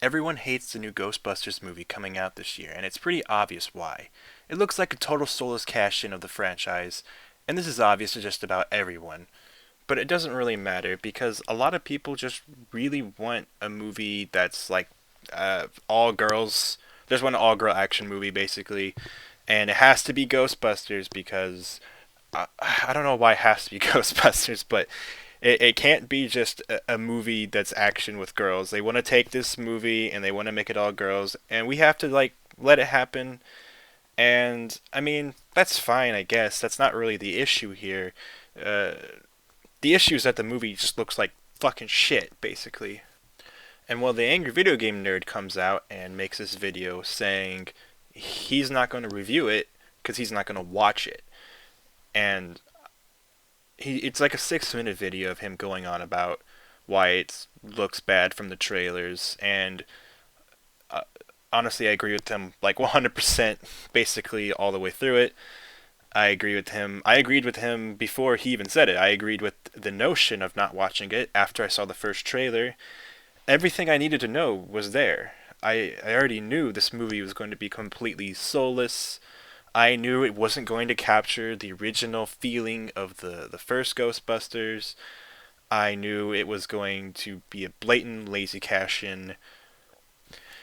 Everyone hates the new Ghostbusters movie coming out this year, and it's pretty obvious why. It looks like a total soulless cash-in of the franchise, and this is obvious to just about everyone. But it doesn't really matter because a lot of people just really want a movie that's like all girls. There's one all-girl action movie basically, and it has to be Ghostbusters because I don't know why it has to be Ghostbusters, but it can't be just a movie that's action with girls. They want to take this movie and they want to make it all girls, and we have to like let it happen. And I mean, that's fine, I guess. That's not really the issue here. Uh, the issue is that the movie just looks like fucking shit, basically. And while the angry video game nerd comes out and makes this video saying he's not going to review it because he's not going to watch it, and it's like a 6 minute video of him going on about why it looks bad from the trailers, and uh, honestly, I agree with him like 100%, basically all the way through it. I agree with him. I agreed with him before he even said it. I agreed with the notion of not watching it after I saw the first trailer. Everything I needed to know was there. I already knew this movie was going to be completely soulless. I knew it wasn't going to capture the original feeling of the first Ghostbusters. I knew it was going to be a blatant lazy cash in.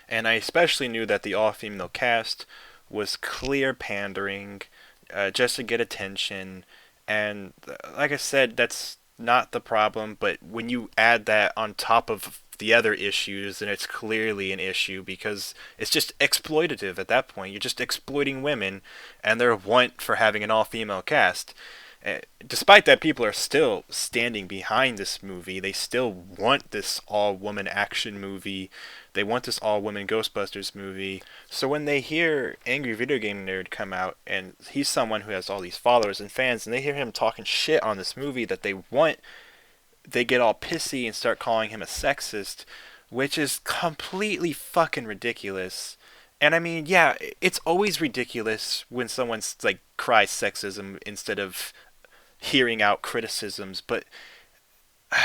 And I especially knew that the all female cast was clear pandering just to get attention. And like I said, that's not the problem, but when you add that on top of the other issues, then it's clearly an issue because it's just exploitative at that point. You're just exploiting women and their want for having an all female cast. Despite that, people are still standing behind this movie. They still want this all woman action movie. They want this all woman Ghostbusters movie. So when they hear Angry Video Game Nerd come out, and he's someone who has all these followers and fans, and they hear him talking shit on this movie that they want, they get all pissy and start calling him a sexist, which is completely fucking ridiculous. And I mean, yeah, it's always ridiculous when someone's like cries sexism instead of hearing out criticisms, but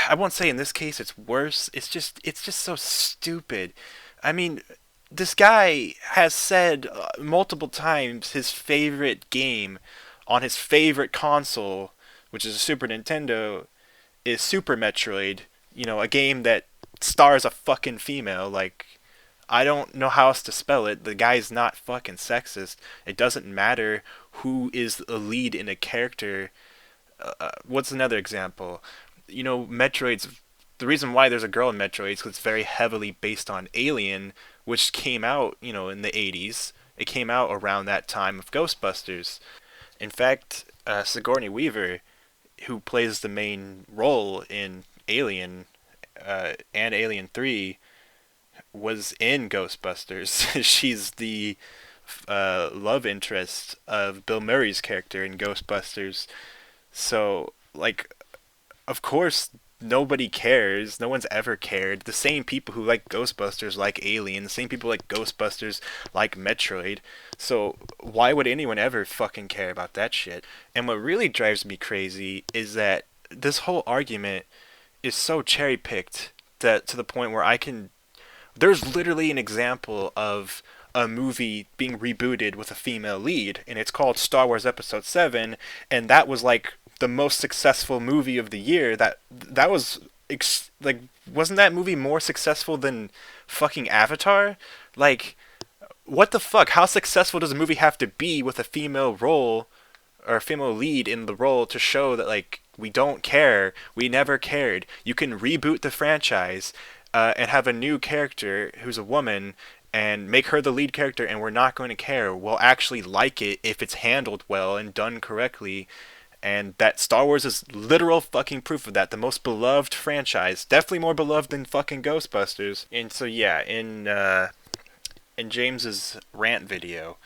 I won't say in this case it's worse. It's just so stupid. I mean, this guy has said multiple times his favorite game on his favorite console, which is a Super Nintendo, is Super Metroid. You know, a game that stars a fucking female. Like, I don't know how else to spell it. The guy's not fucking sexist. It doesn't matter who is the lead in a character. What's another example? You know, Metroid's the reason why there's a girl in Metroid is because it's very heavily based on Alien, which came out, you know, in the 80s. It came out around that time of Ghostbusters. In fact, Sigourney Weaver, who plays the main role in Alien and Alien 3, was in Ghostbusters. She's the love interest of Bill Murray's character in Ghostbusters. So, like, of course, nobody cares. No one's ever cared. The same people who like Ghostbusters like Alien. The same people like Ghostbusters like Metroid. So, why would anyone ever fucking care about that shit? And what really drives me crazy is that this whole argument is so cherry picked that to the point where I can. There's literally an example of a movie being rebooted with a female lead, and it's called Star Wars Episode 7, and that was like the most successful movie of the year. That was like, wasn't that movie more successful than fucking Avatar? Like, what the fuck? How successful does a movie have to be with a female role or a female lead in the role to show that like we don't care, we never cared? You can reboot the franchise and have a new character who's a woman and make her the lead character, and we're not going to care. We'll actually like it if it's handled well and done correctly. And that Star Wars is literal fucking proof of that. The most beloved franchise, definitely more beloved than fucking Ghostbusters. And so yeah, in James's rant video,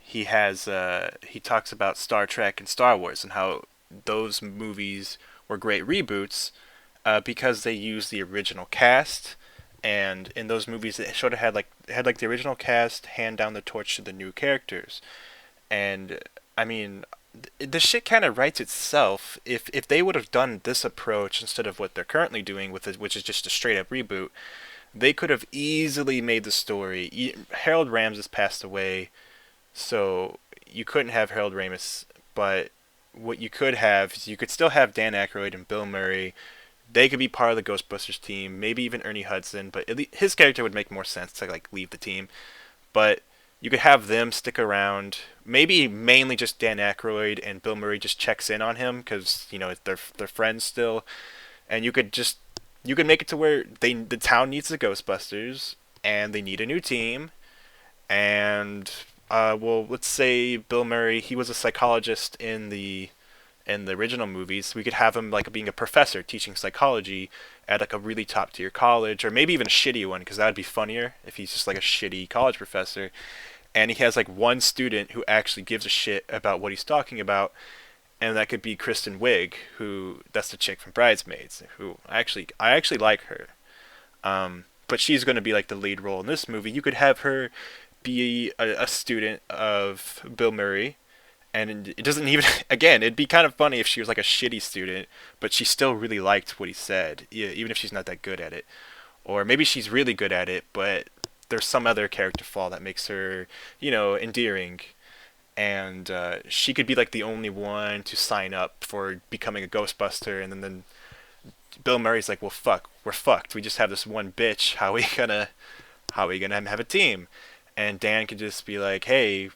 he talks about Star Trek and Star Wars and how those movies were great reboots because they used the original cast, and in those movies it sort of had like the original cast hand down the torch to the new characters. And I mean, the shit kind of writes itself. If they would have done this approach instead of what they're currently doing with it, which is just a straight up reboot, they could have easily made the story. Harold Ramis passed away, so you couldn't have Harold Ramis, but what you could have is you could still have Dan Aykroyd and Bill Murray. They could be part of the Ghostbusters team, maybe even Ernie Hudson, but his character would make more sense to like leave the team. But you could have them stick around. Maybe mainly just Dan Aykroyd and Bill Murray just checks in on him because they're friends still, and you could make it to where the town needs the Ghostbusters and they need a new team, and well, let's say Bill Murray, he was a psychologist in the original movies. We could have him like being a professor teaching psychology at like a really top tier college, or maybe even a shitty one, because that would be funnier if he's just like a shitty college professor, and he has like one student who actually gives a shit about what he's talking about, and that could be Kristen Wiig, who that's the chick from Bridesmaids, who I actually like her. But she's going to be like the lead role in this movie. You could have her be a student of Bill Murray, and it doesn't even again it'd be kind of funny if she was like a shitty student, but she still really liked what he said, even if she's not that good at it. Or maybe she's really good at it, but there's some other character flaw that makes her, endearing, and she could be like the only one to sign up for becoming a Ghostbuster, and then Bill Murray's like, well, fuck, we're fucked. We just have this one bitch. How are we gonna have a team? And Dan could just be like, hey,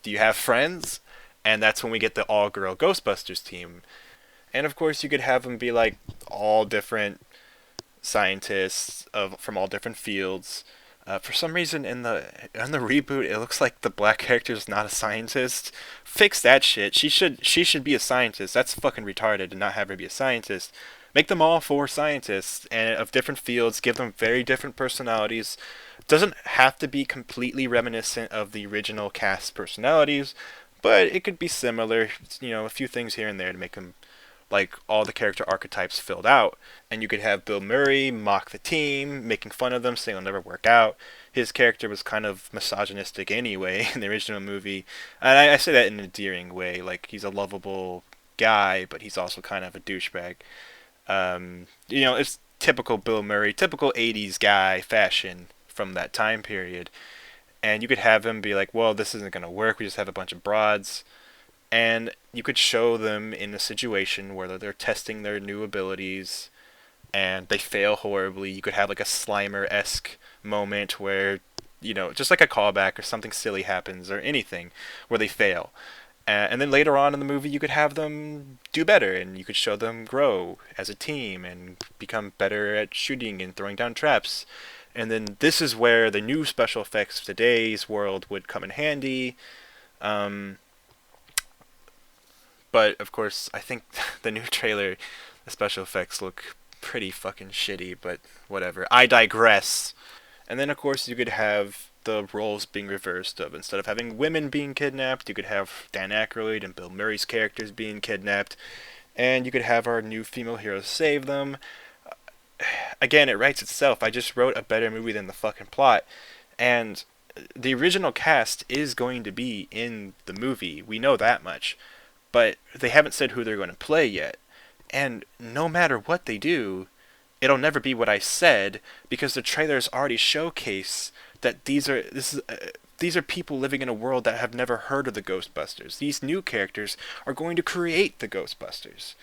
do you have friends? And that's when we get the all-girl Ghostbusters team. And of course, you could have them be like all different scientists from all different fields. For some reason, in the reboot, it looks like the black character is not a scientist. Fix that shit. She should be a scientist. That's fucking retarded to not have her be a scientist. Make them all four scientists and of different fields. Give them very different personalities. Doesn't have to be completely reminiscent of the original cast personalities, but it could be similar. A few things here and there to make them like all the character archetypes filled out. And you could have Bill Murray mock the team, making fun of them, saying it'll never work out. His character was kind of misogynistic anyway in the original movie. And I say that in an endearing way. Like, he's a lovable guy, but he's also kind of a douchebag. It's typical Bill Murray, typical 80s guy fashion from that time period. And you could have him be like, well, this isn't going to work. We just have a bunch of broads. And you could show them in a situation where they're testing their new abilities and they fail horribly. You could have like a Slimer-esque moment where, just like a callback or something silly happens or anything where they fail. And then later on in the movie, you could have them do better, and you could show them grow as a team and become better at shooting and throwing down traps. And then this is where the new special effects of today's world would come in handy. But of course, I think the new trailer, the special effects look pretty fucking shitty, but whatever. I digress. And then of course you could have the roles being reversed of instead of having women being kidnapped, you could have Dan Aykroyd and Bill Murray's characters being kidnapped, and you could have our new female heroes save them. Again, it writes itself. I just wrote a better movie than the fucking plot. And the original cast is going to be in the movie. We know that much. But they haven't said who they're going to play yet. And no matter what they do, it'll never be what I said, because the trailers already showcase that these are people living in a world that have never heard of the Ghostbusters. These new characters are going to create the Ghostbusters.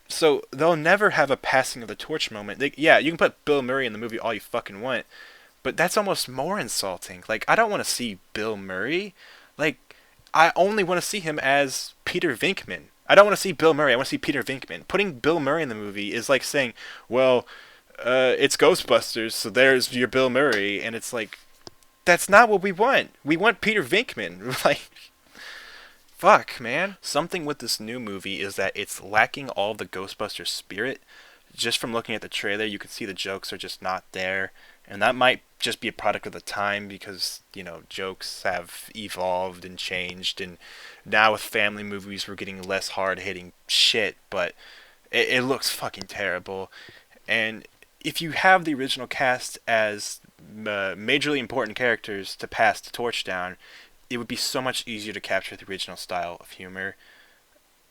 So they'll never have a passing of the torch moment. Yeah, you can put Bill Murray in the movie all you fucking want, but that's almost more insulting. Like, I don't want to see Bill Murray. Like, I only want to see him as Peter Venkman. I don't want to see Bill Murray. I want to see Peter Venkman. Putting Bill Murray in the movie is like saying, well, it's Ghostbusters, so there's your Bill Murray. And it's like, that's not what we want. We want Peter Venkman. Like, fuck, man. Something with this new movie is that it's lacking all the Ghostbusters spirit. Just from looking at the trailer, you can see the jokes are just not there. And that might just be a product of the time because, jokes have evolved and changed. And now with family movies, we're getting less hard-hitting shit. But it looks fucking terrible. And if you have the original cast as majorly important characters to pass the torch down, it would be so much easier to capture the original style of humor.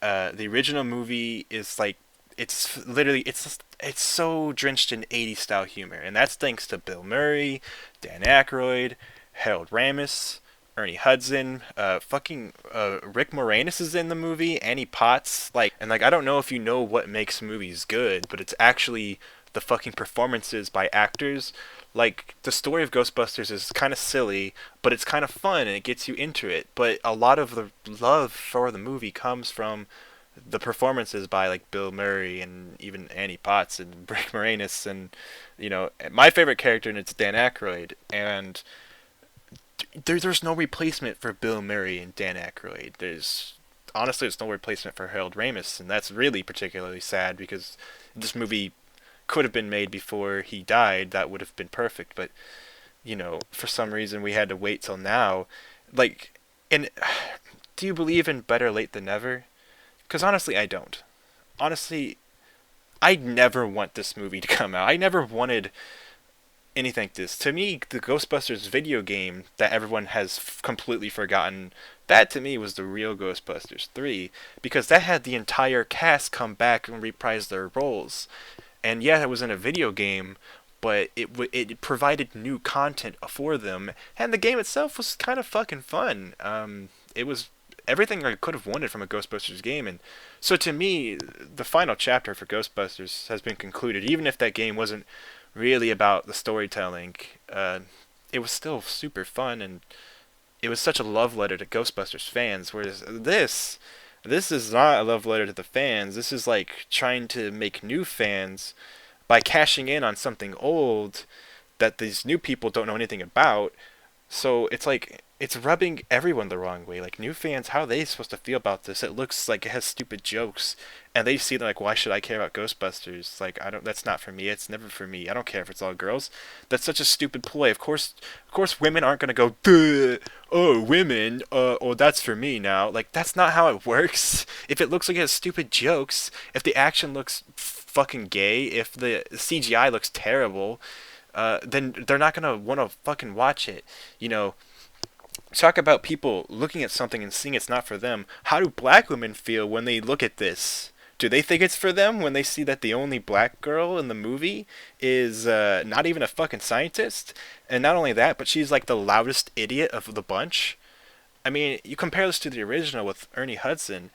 The original movie is like it's literally it's so drenched in 80s style humor, and that's thanks to Bill Murray, Dan Aykroyd, Harold Ramis, Ernie Hudson, Rick Moranis is in the movie, Annie Potts, and I don't know if you know what makes movies good, but it's actually the fucking performances by actors. Like the story of Ghostbusters is kind of silly, but it's kind of fun and it gets you into it. But a lot of the love for the movie comes from the performances by like Bill Murray and even Annie Potts and Rick Moranis, and my favorite character and it's Dan Aykroyd, and there's no replacement for Bill Murray and Dan Aykroyd. There's no replacement for Harold Ramis, and that's really particularly sad because this movie could have been made before he died. That would have been perfect, but for some reason we had to wait till now. And do you believe in better late than never? Because honestly, I don't. Honestly, I never want this movie to come out. I never wanted anything like this. To me, the Ghostbusters video game that everyone has completely forgotten, that to me was the real Ghostbusters 3, because that had the entire cast come back and reprise their roles. And yeah, it was in a video game, but it provided new content for them, and the game itself was kind of fucking fun. It was everything I could have wanted from a Ghostbusters game, and so to me, the final chapter for Ghostbusters has been concluded. Even if that game wasn't really about the storytelling, it was still super fun, and it was such a love letter to Ghostbusters fans. Whereas this is not a love letter to the fans. This is like trying to make new fans by cashing in on something old that these new people don't know anything about. So it's like it's rubbing everyone the wrong way. Like new fans, how are they supposed to feel about this? It looks like it has stupid jokes, and they see them like, why should I care about Ghostbusters? Like I don't. That's not for me. It's never for me. I don't care if it's all girls. That's such a stupid ploy. Of course, women aren't gonna go, duh, oh, women. Oh, that's for me now. Like that's not how it works. If it looks like it has stupid jokes, if the action looks fucking gay, if the CGI looks terrible, then they're not gonna want to fucking watch it. Talk about people looking at something and seeing it's not for them. How do black women feel when they look at this? Do they think it's for them when they see that the only black girl in the movie is not even a fucking scientist? And not only that, but she's like the loudest idiot of the bunch. I mean, you compare this to the original with Ernie Hudson.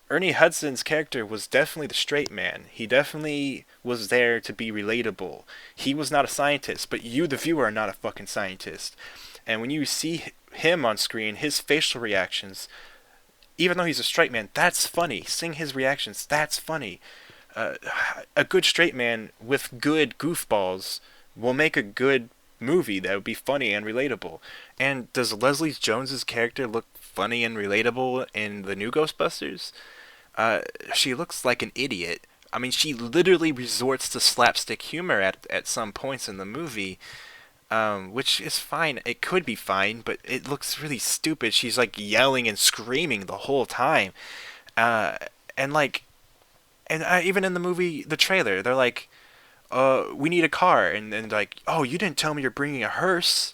Ernie Hudson's character was definitely the straight man. He definitely was there to be relatable. He was not a scientist, but you, the viewer, are not a fucking scientist. And when you see him on screen, his facial reactions, even though he's a straight man, that's funny. Seeing his reactions, that's funny. A good straight man with good goofballs will make a good movie that would be funny and relatable. And does Leslie Jones's character look funny and relatable in the new Ghostbusters? She looks like an idiot. I mean, she literally resorts to slapstick humor at some points in the movie, which is fine. It could be fine, but it looks really stupid. She's like yelling and screaming the whole time, uh, and even in the movie, the trailer, they're like, "We need a car," and like, "Oh, you didn't tell me you're bringing a hearse."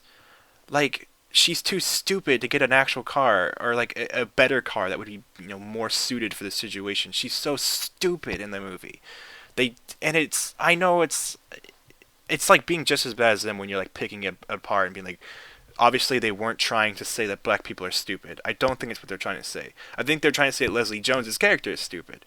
Like, she's too stupid to get an actual car or like a better car that would be more suited for the situation. She's so stupid in the movie. I know it's like being just as bad as them when you're like picking it apart and being like, obviously they weren't trying to say that black people are stupid. I don't think it's what they're trying to say. I think they're trying to say that Leslie Jones's character is stupid.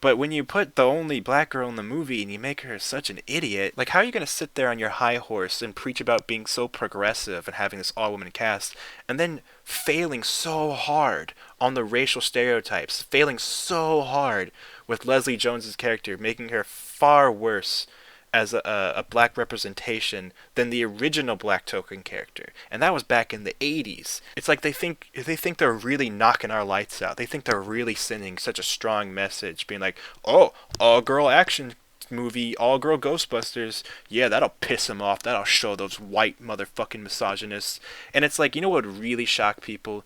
But when you put the only black girl in the movie and you make her such an idiot, like how are you going to sit there on your high horse and preach about being so progressive and having this all-woman cast, and then failing so hard on the racial stereotypes, failing so hard with Leslie Jones's character, making her far worse as a black representation than the original Black Token character, and that was back in the 80s. It's like they think they're really knocking our lights out. They think they're really sending such a strong message, being like, "Oh, all girl action movie, all girl Ghostbusters, yeah, that'll piss them off. That'll show those white motherfucking misogynists." And it's like, what would really shock people?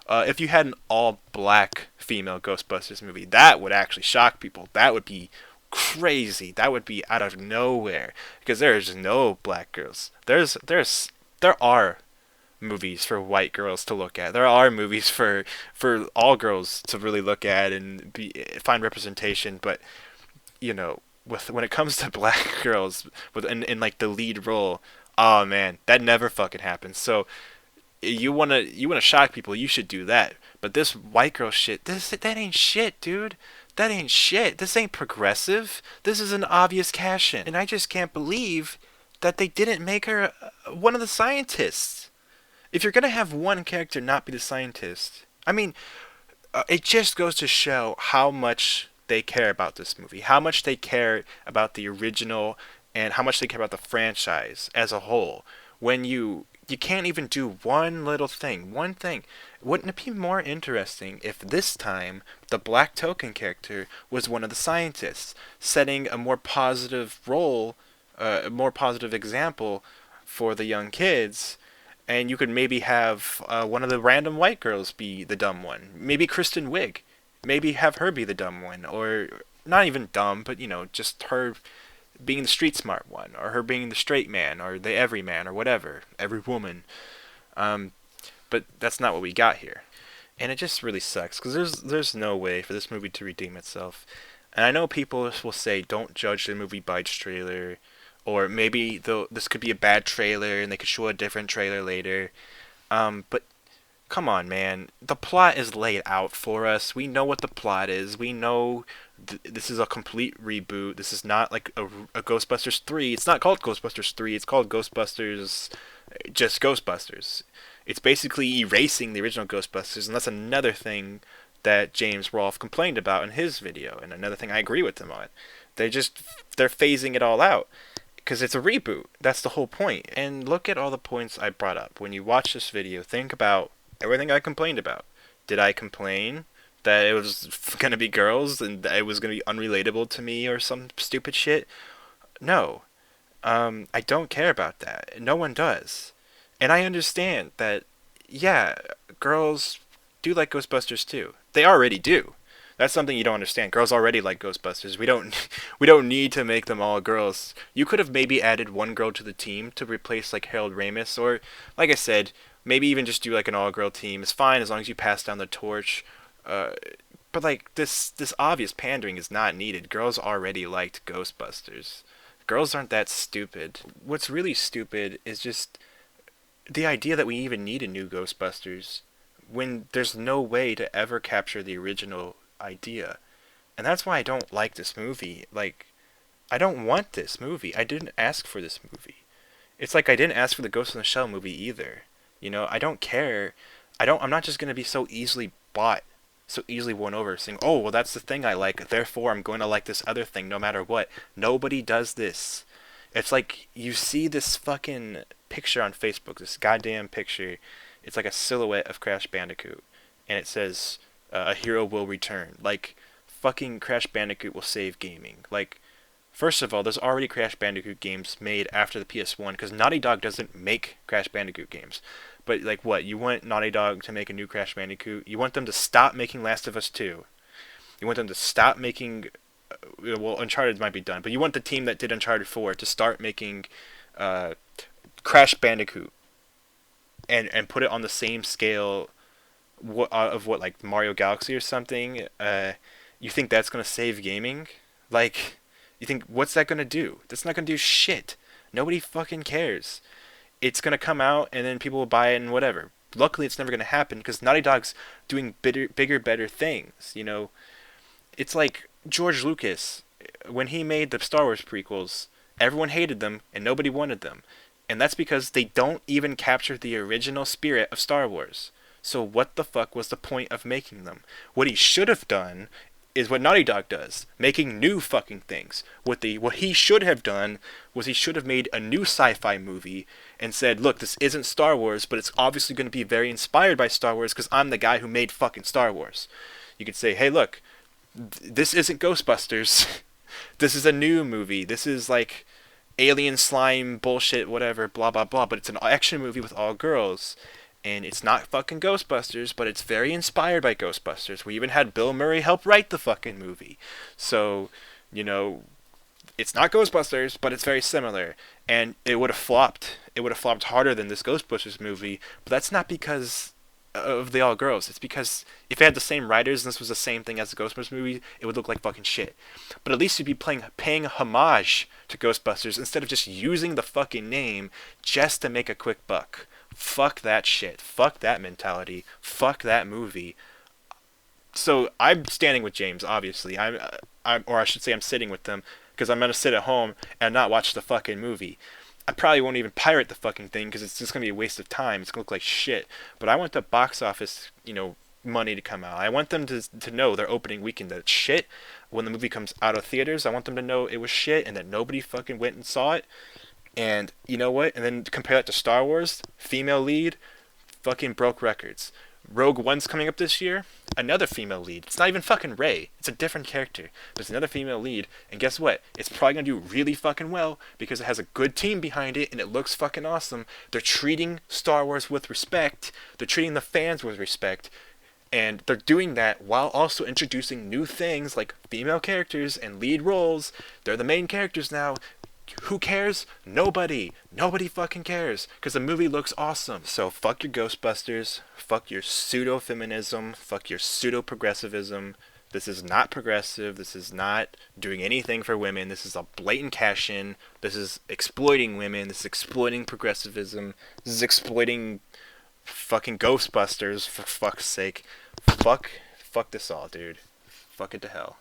If you had an all black female Ghostbusters movie, that would actually shock people. That would be crazy. That would be out of nowhere because there's no black girls. There are movies for white girls to look at. There are movies for all girls to really look at and find representation. But with when it comes to black girls in like the lead role, oh man, that never fucking happens. So you wanna shock people, you should do that. But this white girl shit, that ain't shit, dude. That ain't shit. This ain't progressive. This is an obvious cash in, and I just can't believe that they didn't make her one of the scientists. If you're gonna have one character not be the scientist, I mean, it just goes to show how much they care about this movie, how much they care about the original, and how much they care about the franchise as a whole. When you can't even do one little thing, one thing. Wouldn't it be more interesting if this time the Black Token character was one of the scientists, setting a more positive role, a more positive example for the young kids, and you could maybe have one of the random white girls be the dumb one. Maybe Kristen Wiig. Maybe have her be the dumb one, or not even dumb, but just her being the street smart one, or her being the straight man, or the everyman, or whatever, every woman. Um, but that's not what we got here, and it just really sucks because there's no way for this movie to redeem itself. And I know people will say don't judge the movie by its trailer, or maybe this could be a bad trailer and they could show a different trailer later. But come on, man. The plot is laid out for us. We know what the plot is. We know this is a complete reboot. This is not like a Ghostbusters 3. It's not called Ghostbusters 3. It's called Ghostbusters, just Ghostbusters. It's basically erasing the original Ghostbusters, and that's another thing that James Rolfe complained about in his video, and another thing I agree with him on. They're phasing it all out because it's a reboot. That's the whole point. And look at all the points I brought up. When you watch this video, think about everything I complained about. Did I complain that it was going to be girls and that it was going to be unrelatable to me or some stupid shit? No. I don't care about that. No one does. And I understand that, yeah, girls do like Ghostbusters too. They already do. That's something you don't understand. Girls already like Ghostbusters. We don't we don't need to make them all girls. You could have maybe added one girl to the team to replace like Harold Ramis, or like I said, maybe even just do like an all-girl team. It's fine as long as you pass down the torch. But like this obvious pandering is not needed. Girls already liked Ghostbusters. Girls aren't that stupid. What's really stupid is just the idea that we even need a new Ghostbusters when there's no way to ever capture the original idea. And that's why I don't like this movie. Like, I don't want this movie. I didn't ask for this movie. It's like I didn't ask for the Ghost in the Shell movie either. I don't care. I'm not just going to be so easily bought, so easily won over, saying, oh, well, that's the thing I like, therefore I'm going to like this other thing no matter what. Nobody does this. It's like you see this fucking picture on Facebook, this goddamn picture. It's like a silhouette of Crash Bandicoot, and it says, a hero will return. Like, fucking Crash Bandicoot will save gaming. Like, first of all, there's already Crash Bandicoot games made after the PS1, because Naughty Dog doesn't make Crash Bandicoot games. But, like, what? You want Naughty Dog to make a new Crash Bandicoot? You want them to stop making Last of Us 2. You want them to stop making... well, Uncharted might be done, but you want the team that did Uncharted 4 to start making Crash Bandicoot and put it on the same scale of what, like Mario Galaxy or something. You think that's going to save gaming? Like, you think, what's that going to do? That's not going to do shit. Nobody fucking cares. It's going to come out and then people will buy it and whatever. Luckily, it's never going to happen because Naughty Dog's doing bigger, better things, It's like George Lucas, when he made the Star Wars prequels, everyone hated them and nobody wanted them. And that's because they don't even capture the original spirit of Star Wars. So what the fuck was the point of making them? What he should have done is what Naughty Dog does, making new fucking things. What he should have done was he should have made a new sci-fi movie and said, look, this isn't Star Wars, but it's obviously going to be very inspired by Star Wars because I'm the guy who made fucking Star Wars. You could say, hey, look, this isn't Ghostbusters. This is a new movie. This is like alien slime bullshit, whatever, blah, blah, blah. But it's an action movie with all girls. And it's not fucking Ghostbusters, but it's very inspired by Ghostbusters. We even had Bill Murray help write the fucking movie. So, it's not Ghostbusters, but it's very similar. And it would have flopped. It would have flopped harder than this Ghostbusters movie. But that's not because of the all girls. It's because if it had the same writers and this was the same thing as the Ghostbusters movie, it would look like fucking shit. But at least you'd be paying homage to Ghostbusters instead of just using the fucking name just to make a quick buck. Fuck that shit. Fuck that mentality. Fuck that movie. So I'm standing with James, obviously. Or I should say, I'm sitting with them because I'm gonna sit at home and not watch the fucking movie. I probably won't even pirate the fucking thing because it's just gonna be a waste of time. It's gonna look like shit. But I want the box office, money to come out. I want them to know their opening weekend that it's shit. When the movie comes out of theaters, I want them to know it was shit and that nobody fucking went and saw it. And you know what? And then compare that to Star Wars, female lead, fucking broke records. Rogue One's coming up this year, another female lead. It's not even fucking Rey. It's a different character, but it's another female lead. And guess what? It's probably gonna do really fucking well because it has a good team behind it and it looks fucking awesome. They're treating Star Wars with respect. They're treating the fans with respect. And they're doing that while also introducing new things like female characters and lead roles. They're the main characters now. Who cares? Nobody. Nobody fucking cares. Because the movie looks awesome. So fuck your Ghostbusters. Fuck your pseudo-feminism. Fuck your pseudo-progressivism. This is not progressive. This is not doing anything for women. This is a blatant cash-in. This is exploiting women. This is exploiting progressivism. This is exploiting fucking Ghostbusters, for fuck's sake. Fuck this all, dude. Fuck it to hell.